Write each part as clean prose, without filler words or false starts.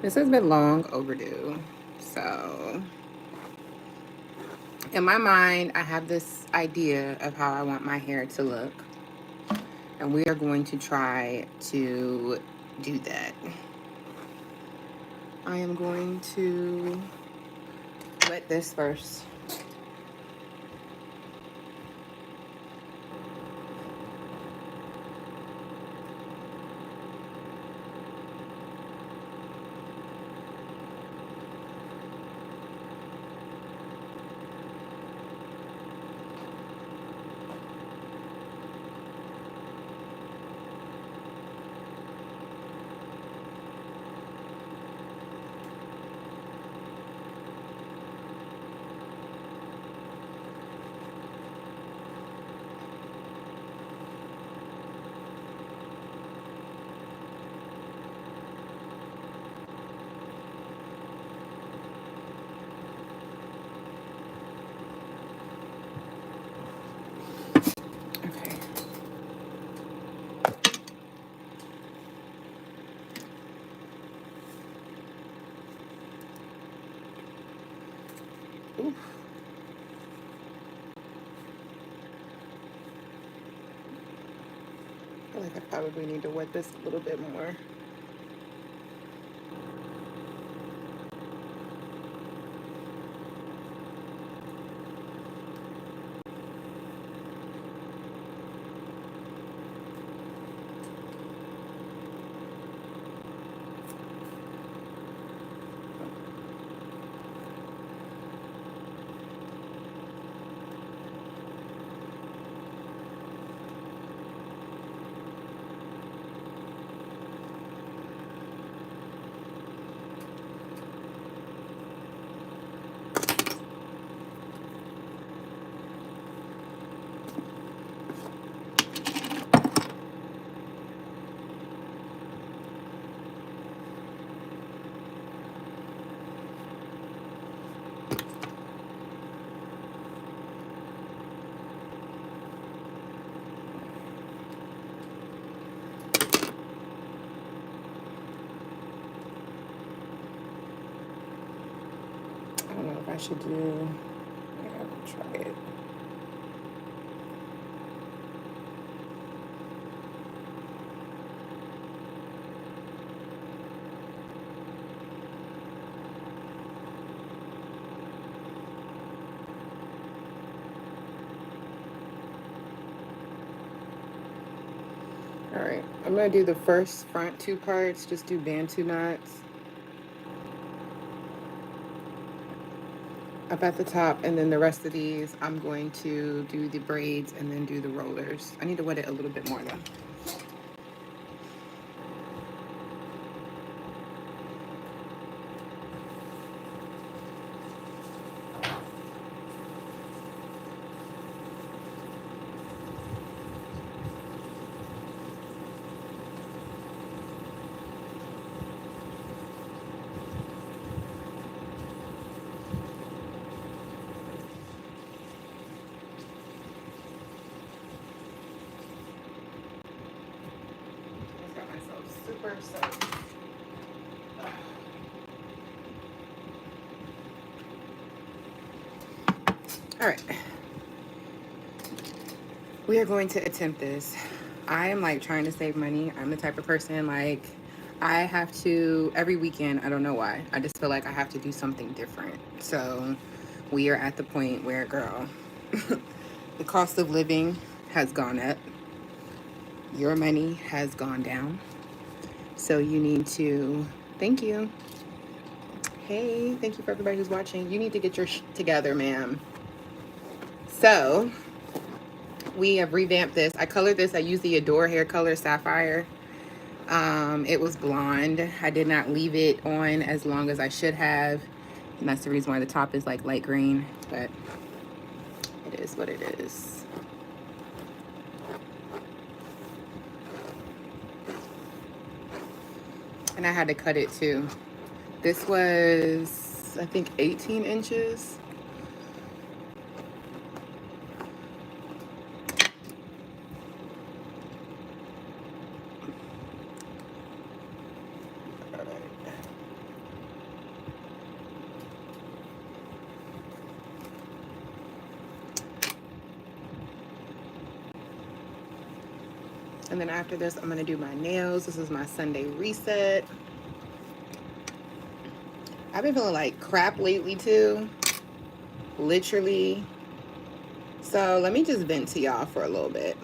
This has been long overdue. So, in my mind, I have this idea of how I want my hair to look. And we are going to try to do that. I am going to wet this first. Okay. Oof. I feel like I probably need to wet this a little bit more. I don't know if I should do. Yeah, I'll try it. All right, I'm gonna do the first front two parts. Just do bantu knots up at the top, and then the rest of these I'm going to do the braids and then do the rollers. I need to wet it a little bit more though. I got myself super soaked. All right, we are going to attempt this. I am like trying to save money. I'm the type of person like I have to every weekend. I don't know why. I just feel like I have to do something different. So we are at the point where, girl, the cost of living has gone up. Your money has gone down. So you need to, thank you. Hey, thank you for everybody who's watching. You need to get your together, ma'am. So we have revamped this. I colored this. I used the Adore hair color Sapphire. It was blonde. I did not leave it on as long as I should have. And that's the reason why the top is like light green. But it is what it is. And I had to cut it too. This was, I think, 18 inches. And then after this, I'm going to do my nails. This is my Sunday reset. I've been feeling like crap lately too. Literally. So let me just vent to y'all for a little bit.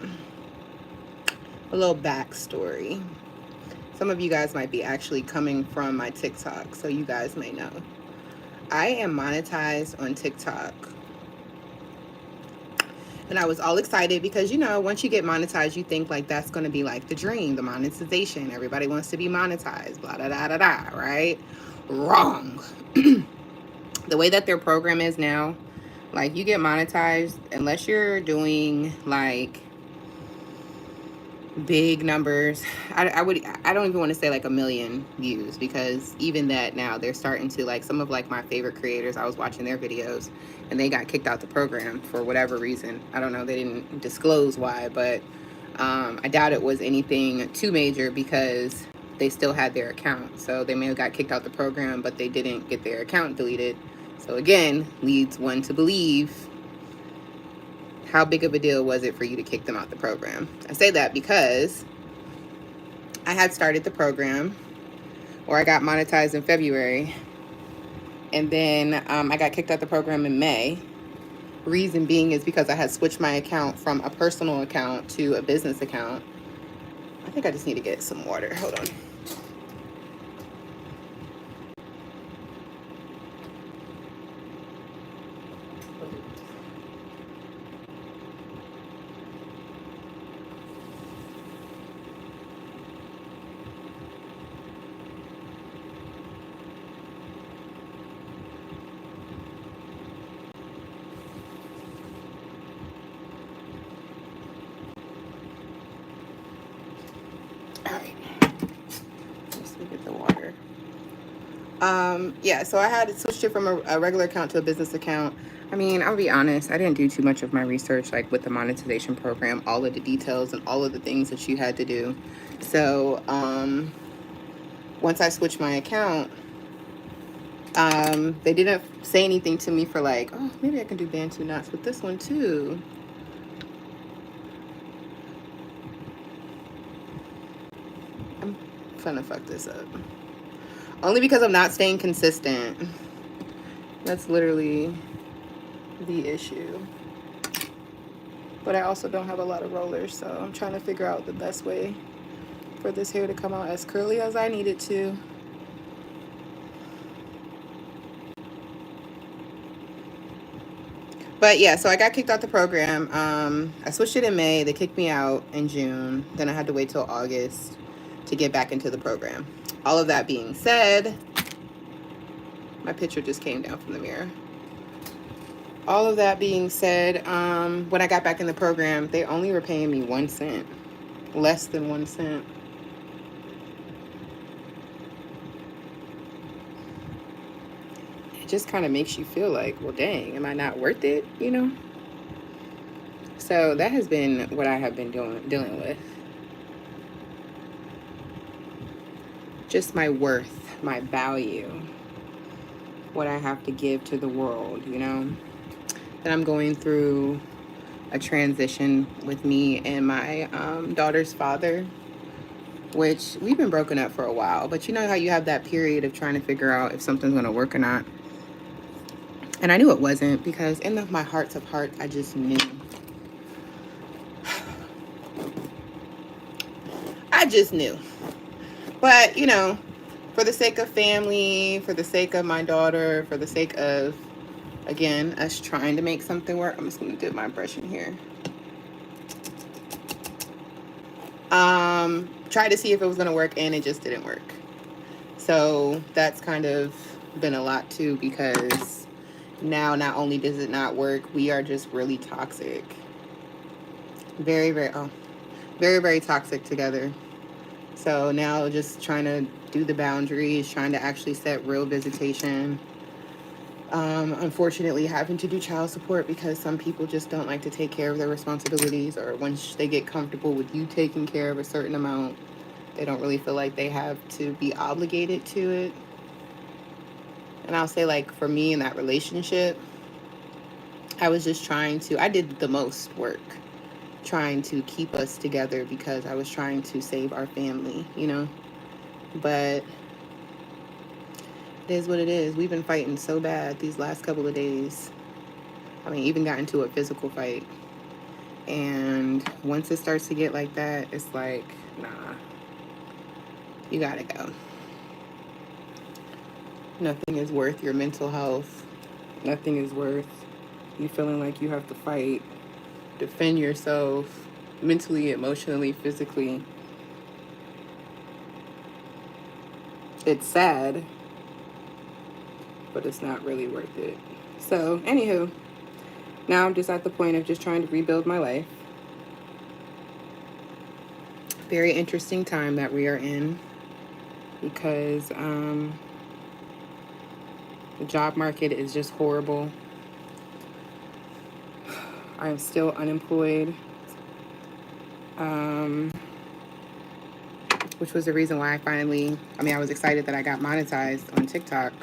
A little backstory. Some of you guys might be actually coming from my TikTok, so you guys may know. I am monetized on TikTok. And I was all excited because, you know, once you get monetized, you think like that's going to be like the dream, the monetization. Everybody wants to be monetized, blah, da, da, da, da, right? Wrong. The way that their program is now, like you get monetized unless you're doing like big numbers. I don't even want to say like 1 million views, because even that now they're starting to, like, some of like my favorite creators, I was watching their videos and they got kicked out the program for whatever reason. I don't know, they didn't disclose why, but I doubt it was anything too major because they still had their account. So they may have got kicked out the program, but they didn't get their account deleted. So again, leads one to believe, how big of a deal was it for you to kick them out the program? I say that because I had started the program, or I got monetized in February, and then I got kicked out the program in May. Reason being is because I had switched my account from a personal account to a business account. I think I just need to get some water. Hold on. All right. Let's get the water. Yeah, so I had switched it from a regular account to a business account. I mean, I'll be honest, I didn't do too much of my research, like with the monetization program, all of the details and all of the things that you had to do. So, once I switched my account, they didn't say anything to me for like, oh, maybe I can do Bantu knots with this one too. I'm gonna fuck this up. Only because I'm not staying consistent. That's literally the issue. But I also don't have a lot of rollers, so I'm trying to figure out the best way for this hair to come out as curly as I need it to. But yeah, so I got kicked out the program. I switched it in May. They kicked me out in June. Then I had to wait till August to get back into the program. All of that being said, my picture just came down from the mirror. All of that being said, when I got back in the program, they only were paying me 1 cent, less than 1 cent. It just kind of makes you feel like, well, dang, am I not worth it, you know? So that has been what I have been dealing with. Just my worth, my value, what I have to give to the world, you know? Then I'm going through a transition with me and my daughter's father, which we've been broken up for a while. But you know how you have that period of trying to figure out if something's going to work or not? And I knew it wasn't, because in my hearts of hearts, I just knew. I just knew. But, you know, for the sake of family, for the sake of my daughter, for the sake of, again, us trying to make something work, I'm just going to dip my brush in here. Tried to see if it was going to work, and it just didn't work. So that's kind of been a lot too, because now not only does it not work, we are just really toxic. Very, very toxic together. So now just trying to do the boundaries, trying to actually set real visitation. Unfortunately, having to do child support because some people just don't like to take care of their responsibilities, or once they get comfortable with you taking care of a certain amount, they don't really feel like they have to be obligated to it. And I'll say, like, for me in that relationship, I was just trying to, I did the most work. trying to keep us together because I was trying to save our family, you know? But it is what it is. We've been fighting so bad these last couple of days. I mean, even got into a physical fight. And once it starts to get like that, it's like, nah, you gotta go. Nothing is worth your mental health. Nothing is worth you feeling like you have to fight, defend yourself mentally, emotionally, physically. It's sad, but it's not really worth it. So, anywho, now I'm just at the point of just trying to rebuild my life. Very interesting time that we are in because the job market is just horrible. I am still unemployed, which was the reason why I was excited that I got monetized on TikTok.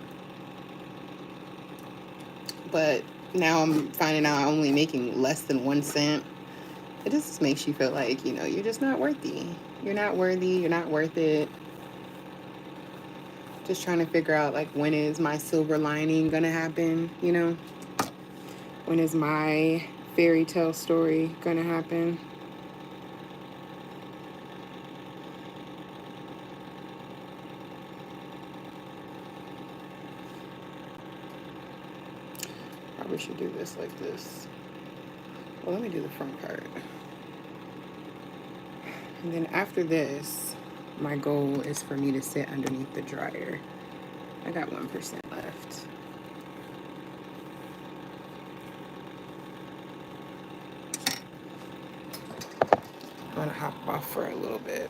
But now I'm finding out I'm only making less than 1 cent. It just makes you feel like, you're just not worthy. You're not worthy. You're not worth it. Just trying to figure out, like, when is my silver lining going to happen, When is my fairy tale story going to happen? Probably should do this like this. Well, let me do the front part. And then after this, my goal is for me to sit underneath the dryer. I got 1% left. I'm gonna hop off for a little bit.